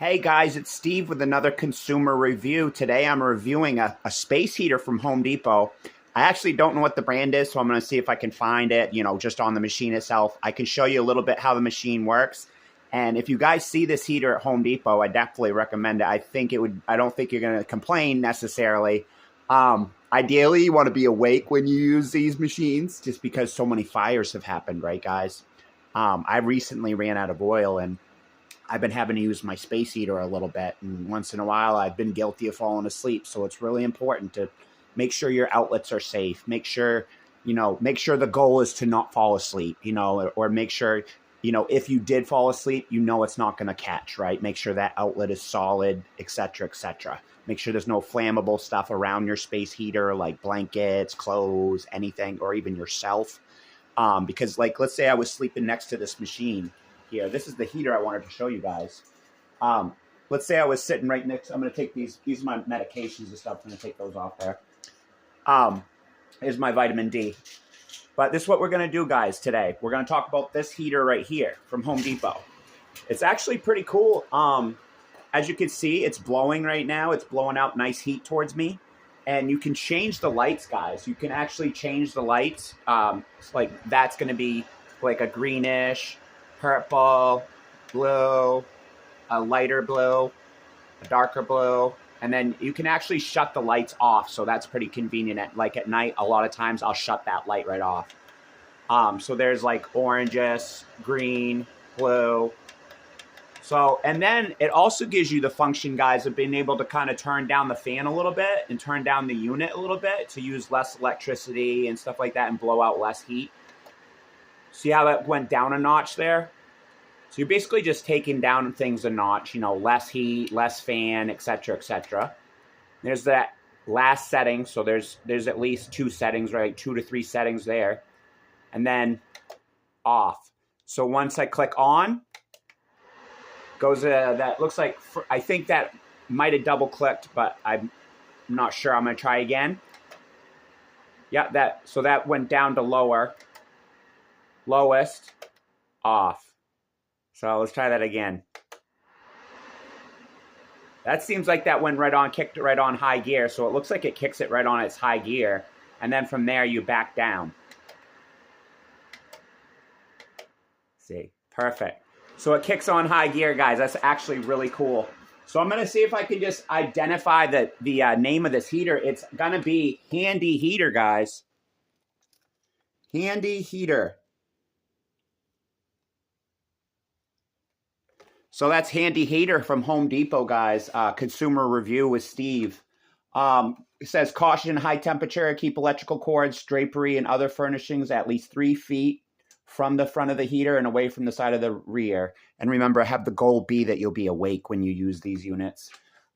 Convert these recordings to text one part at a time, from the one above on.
Hey guys, it's Steve with another consumer review. Today I'm reviewing a space heater from Home Depot. I actually don't know what the brand is, so I'm going to see if I can find it, just on the machine itself. I can show you a little bit how the machine works. And if you guys see this heater at Home Depot, I definitely recommend it. I don't think you're going to complain necessarily. Ideally, you want to be awake when you use these machines just because so many fires have happened, right, guys? I recently ran out of oil and I've been having to use my space heater a little bit, and once in a while I've been guilty of falling asleep. So it's really important to make sure your outlets are safe. Make sure the goal is to not fall asleep, or make sure, if you did fall asleep, it's not going to catch, right? Make sure that outlet is solid, etc., etc. Make sure there's no flammable stuff around your space heater, like blankets, clothes, anything, or even yourself. Because let's say I was sleeping next to this machine here. This is the heater I wanted to show you guys. Let's say I was sitting right next. I'm going to take these are my medications and stuff. I'm going to take those off there. Here's my vitamin D. But this is what we're going to do, guys, today. We're going to talk about this heater right here from Home Depot. It's actually pretty cool. As you can see, it's blowing right now. It's blowing out nice heat towards me. And you can change the lights, guys. You can actually change the lights. That's going to be like a greenish, purple, blue, a lighter blue, a darker blue, and then you can actually shut the lights off, so that's pretty convenient. At night, a lot of times I'll shut that light right off. So there's like oranges, green, blue. So, and then it also gives you the function, guys, of being able to kind of turn down the fan a little bit and turn down the unit a little bit to use less electricity and stuff like that and blow out less heat. See how that went down a notch there? So you're basically just taking down things a notch, less heat, less fan, etc., etc. There's that last setting. So there's at least 2 settings, right? 2 to 3 settings there. And then off. So once I click on, goes that looks like, I think that might have double clicked, but I'm not sure. I'm going to try again. Yeah, so that went down to lower. Lowest, off. So let's try that again. That seems like that went right on, kicked it right on high gear. So it looks like it kicks it right on its high gear. And then from there, you back down. See, perfect. So it kicks on high gear, guys. That's actually really cool. So I'm going to see if I can just identify the name of this heater. It's going to be Handy Heater, guys. Handy Heater. So that's Handy Heater from Home Depot, guys. Consumer review with Steve. It says, caution, high temperature, keep electrical cords, drapery, and other furnishings at least 3 feet from the front of the heater and away from the side of the rear. And remember, have the goal be that you'll be awake when you use these units.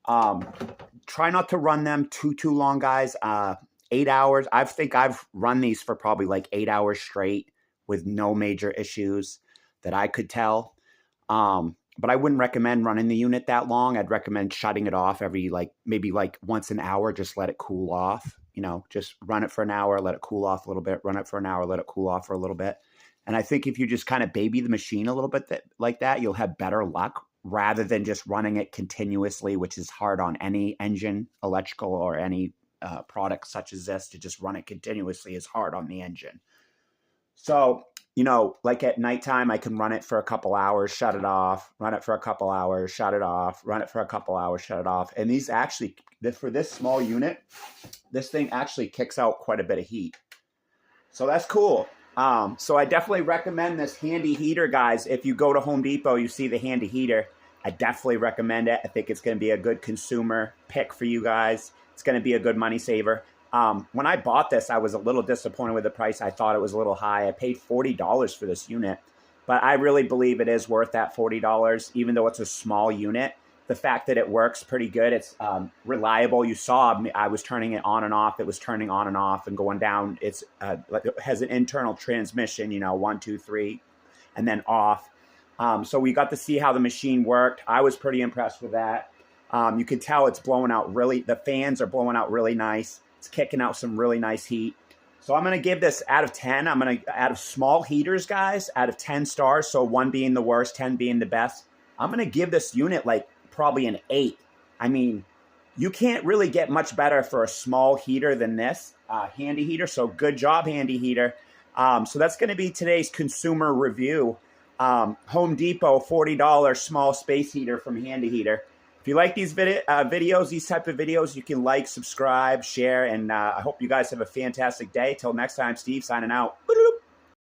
Try not to run them too long, guys. 8 hours. I think I've run these for probably like 8 hours straight with no major issues that I could tell. But I wouldn't recommend running the unit that long. I'd recommend shutting it off every maybe once an hour. Just let it cool off. Just run it for an hour, let it cool off a little bit. Run it for an hour, let it cool off for a little bit. And I think if you just kind of baby the machine a little bit like that, you'll have better luck rather than just running it continuously, which is hard on any engine, electrical, or any product such as this. To just run it continuously is hard on the engine. So, like at nighttime, I can run it for a couple hours, shut it off, run it for a couple hours, shut it off, run it for a couple hours, shut it off. And these actually, for this small unit, this thing actually kicks out quite a bit of heat. So that's cool. So I definitely recommend this Handy Heater, guys. If you go to Home Depot, you see the Handy Heater. I definitely recommend it. I think it's going to be a good consumer pick for you guys. It's going to be a good money saver. When I bought this, I was a little disappointed with the price. I thought it was a little high. I paid $40 for this unit, but I really believe it is worth that $40, even though it's a small unit. The fact that it works pretty good, it's reliable. You saw I was turning it on and off. It was turning on and off and going down. It has an internal transmission, 1, 2, 3, and then off. So we got to see how the machine worked. I was pretty impressed with that. You can tell it's blowing out the fans are blowing out really nice. It's kicking out some really nice heat. So I'm going to give this out of 10. Out of small heaters, guys, out of 10 stars, so 1 being the worst, 10 being the best, I'm going to give this unit probably an 8. I mean, you can't really get much better for a small heater than this handy heater. So good job, handy heater. So that's going to be today's consumer review. Home Depot, $40 small space heater from Handy Heater. If you like these videos, these type of videos, you can like, subscribe, share, and I hope you guys have a fantastic day. Till next time, Steve signing out.